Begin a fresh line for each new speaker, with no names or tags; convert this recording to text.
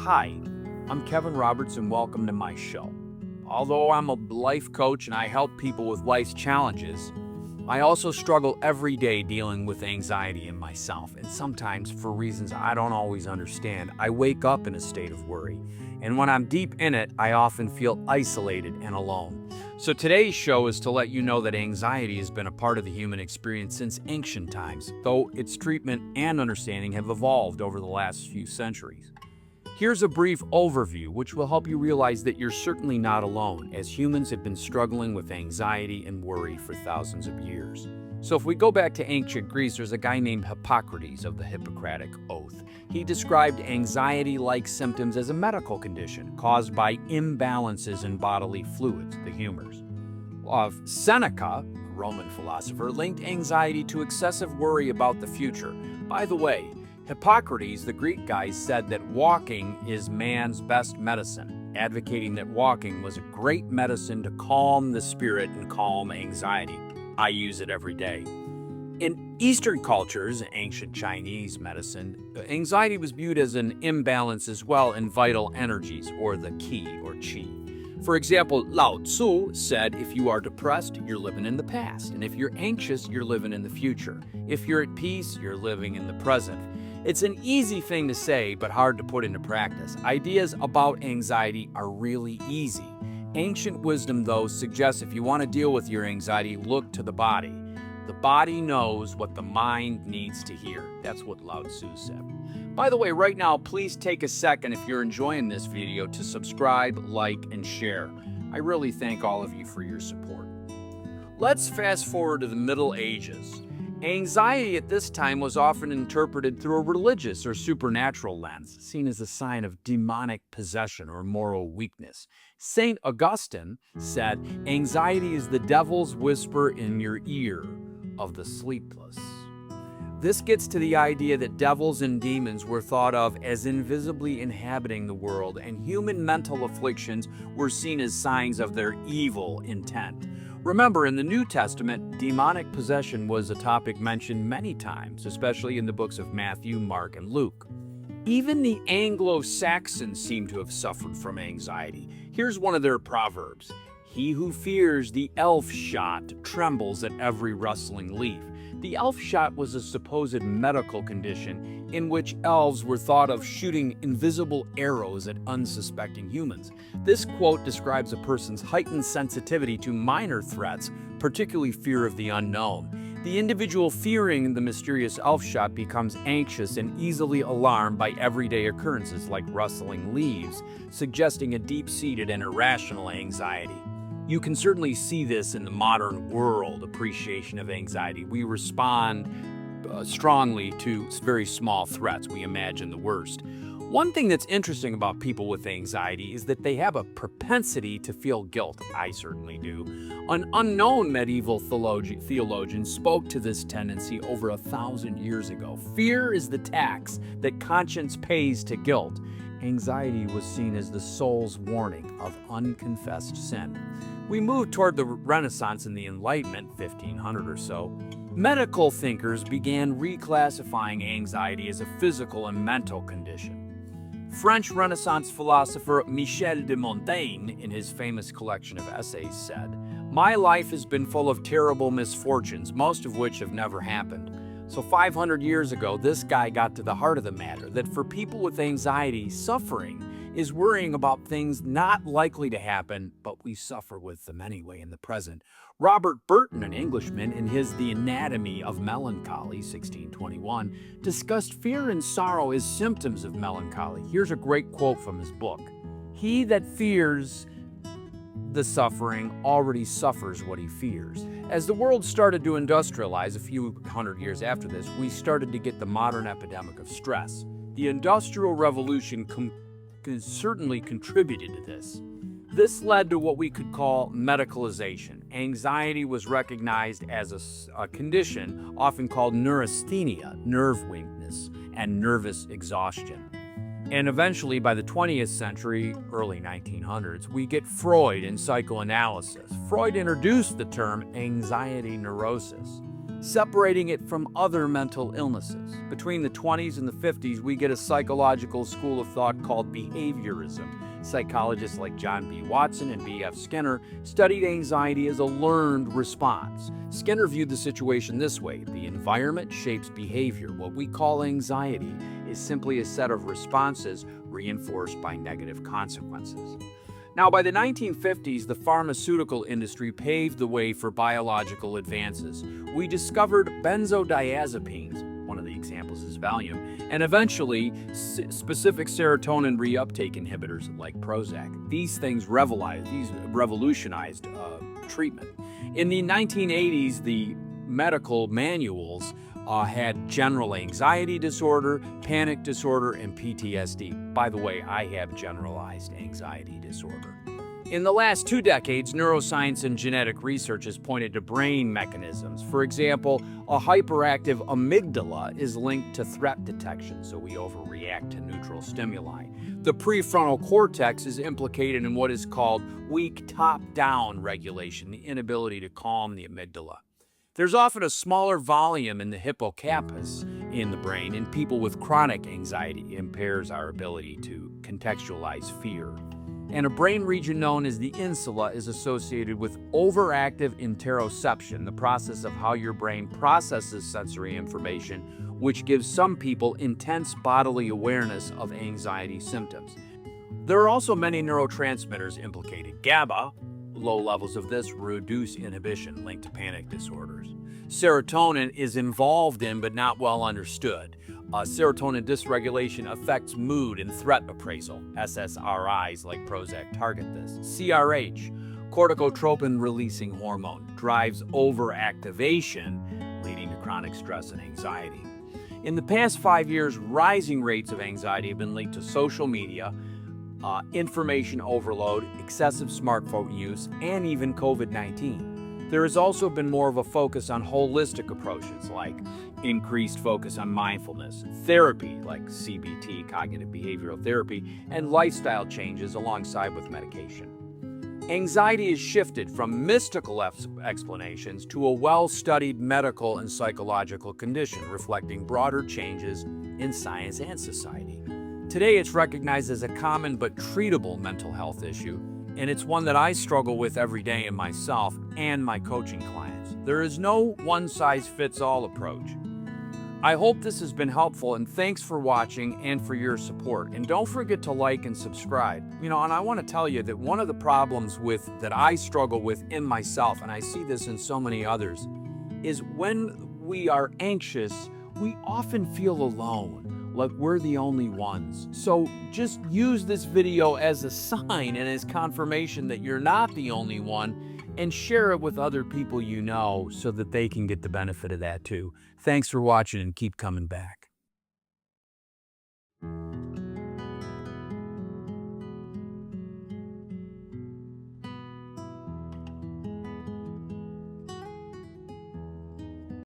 Hi, I'm Kevin Roberts and welcome to my show. Although I'm a life coach and I help people with life's challenges, I also struggle every day dealing with anxiety in myself, and sometimes, for reasons I don't always understand, I wake up in a state of worry. And when I'm deep in it, I often feel isolated and alone. So today's show is to let you know that anxiety has been a part of the human experience since ancient times, though its treatment and understanding have evolved over the last few centuries. Here's a brief overview which will help you realize that you're certainly not alone, as humans have been struggling with anxiety and worry for thousands of years. So if we go back to ancient Greece, there's a guy named Hippocrates of the Hippocratic Oath. He described anxiety-like symptoms as a medical condition caused by imbalances in bodily fluids, the humors. Seneca, a Roman philosopher, linked anxiety to excessive worry about the future. By the way, Hippocrates, the Greek guy, said that walking is man's best medicine, advocating that walking was a great medicine to calm the spirit and calm anxiety. I use it every day. In Eastern cultures, ancient Chinese medicine, anxiety was viewed as an imbalance as well in vital energies, or the qi or qi. For example, Lao Tzu said, if you are depressed, you're living in the past, and if you're anxious, you're living in the future. If you're at peace, you're living in the present. It's an easy thing to say, but hard to put into practice. Ideas about anxiety are really easy. Ancient wisdom, though, suggests if you want to deal with your anxiety, look to the body. The body knows what the mind needs to hear. That's what Lao Tzu said. By the way, right now, please take a second if you're enjoying this video to subscribe, like, and share. I really thank all of you for your support. Let's fast forward to the Middle Ages. Anxiety at this time was often interpreted through a religious or supernatural lens, seen as a sign of demonic possession or moral weakness. St. Augustine said, "Anxiety is the devil's whisper in your ear of the sleepless." This gets to the idea that devils and demons were thought of as invisibly inhabiting the world, and human mental afflictions were seen as signs of their evil intent. Remember, in the New Testament, demonic possession was a topic mentioned many times, especially in the books of Matthew, Mark, and Luke. Even the Anglo-Saxons seem to have suffered from anxiety. Here's one of their proverbs. "He who fears the elf shot trembles at every rustling leaf." The elf shot was a supposed medical condition in which elves were thought of shooting invisible arrows at unsuspecting humans. This quote describes a person's heightened sensitivity to minor threats, particularly fear of the unknown. The individual fearing the mysterious elf shot becomes anxious and easily alarmed by everyday occurrences like rustling leaves, suggesting a deep-seated and irrational anxiety. You can certainly see this in the modern world appreciation of anxiety. We respond strongly to very small threats. We imagine the worst. One thing that's interesting about people with anxiety is that they have a propensity to feel guilt. I certainly do. An unknown medieval theologian spoke to this tendency over 1,000 years ago. Fear is the tax that conscience pays to guilt. Anxiety was seen as the soul's warning of unconfessed sin. We move toward the Renaissance and the Enlightenment, 1500 or so. Medical thinkers began reclassifying anxiety as a physical and mental condition. French Renaissance philosopher Michel de Montaigne, in his famous collection of essays, said, "My life has been full of terrible misfortunes, most of which have never happened." So 500 years ago, this guy got to the heart of the matter, that for people with anxiety, suffering is worrying about things not likely to happen, but we suffer with them anyway in the present. Robert Burton, an Englishman, in his The Anatomy of Melancholy, 1621, discussed fear and sorrow as symptoms of melancholy. Here's a great quote from his book. "He that fears the suffering already suffers what he fears." As the world started to industrialize a few hundred years after this, we started to get the modern epidemic of stress. The Industrial Revolution certainly contributed to this. This led to what we could call medicalization. Anxiety was recognized as a condition often called neurasthenia, nerve weakness, and nervous exhaustion. And eventually, by the 20th century, early 1900s, we get Freud in psychoanalysis. Freud introduced the term anxiety neurosis. separating it from other mental illnesses. Between the 20s and the 50s, we get a psychological school of thought called behaviorism. Psychologists like John B. Watson and B.F. Skinner studied anxiety as a learned response. Skinner viewed the situation this way: the environment shapes behavior. What we call anxiety is simply a set of responses reinforced by negative consequences. Now, by the 1950s, the pharmaceutical industry paved the way for biological advances. We discovered benzodiazepines, one of the examples is Valium, and eventually specific serotonin reuptake inhibitors like Prozac. These things revolutionized treatment. In the 1980s, the medical manuals had general anxiety disorder, panic disorder, and PTSD. By the way, I have generalized anxiety disorder. In the last 2 decades, neuroscience and genetic research has pointed to brain mechanisms. For example, a hyperactive amygdala is linked to threat detection, so we overreact to neutral stimuli. The prefrontal cortex is implicated in what is called weak top-down regulation, the inability to calm the amygdala. There's often a smaller volume in the hippocampus in the brain. In people with chronic anxiety, impairs our ability to contextualize fear. And a brain region known as the insula is associated with overactive interoception, the process of how your brain processes sensory information, which gives some people intense bodily awareness of anxiety symptoms. There are also many neurotransmitters implicated. GABA, low levels of this reduce inhibition linked to panic disorders. Serotonin is involved in but not well understood. Serotonin dysregulation affects mood and threat appraisal. SSRIs like Prozac target this. CRH, corticotropin-releasing hormone, drives overactivation, leading to chronic stress and anxiety. In the past 5 years, rising rates of anxiety have been linked to social media, information overload, excessive smartphone use, and even COVID-19. There has also been more of a focus on holistic approaches like increased focus on mindfulness, therapy like CBT, cognitive behavioral therapy, and lifestyle changes alongside with medication. Anxiety is shifted from mystical explanations to a well-studied medical and psychological condition reflecting broader changes in science and society. Today, it's recognized as a common but treatable mental health issue, and it's one that I struggle with every day in myself and my coaching clients. There is no one-size-fits-all approach. I hope this has been helpful, and thanks for watching and for your support. And don't forget to like and subscribe. And I want to tell you that one of the problems that I struggle with in myself, and I see this in so many others, is when we are anxious, we often feel alone, like we're the only ones. So just use this video as a sign and as confirmation that you're not the only one, and share it with other people you know so that they can get the benefit of that too. Thanks for watching and keep coming back.